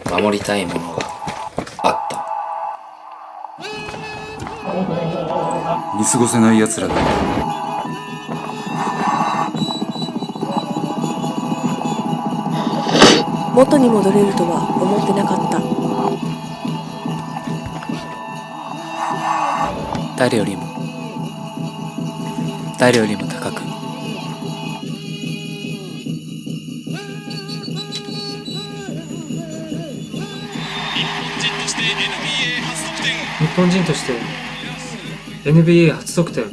守りたいものがあった。見過ごせない奴らだ。元に戻れるとは思ってなかった。誰よりも高く。日本人として NBA 初得点。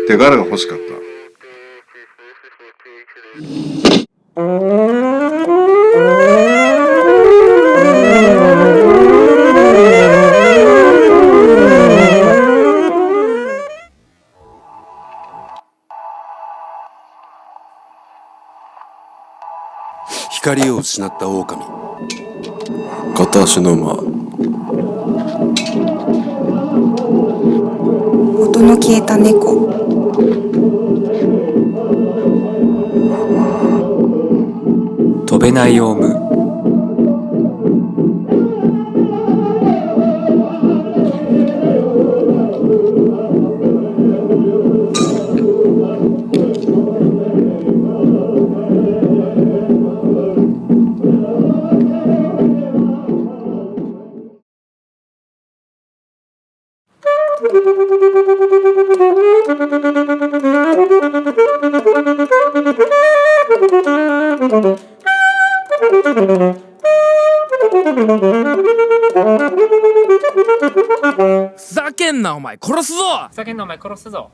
手柄が欲しかった。光を失った狼、片足の馬、音の消えた猫、飛べないオウム、ふざけんなお前殺すぞ。ふざけんなお前殺すぞ。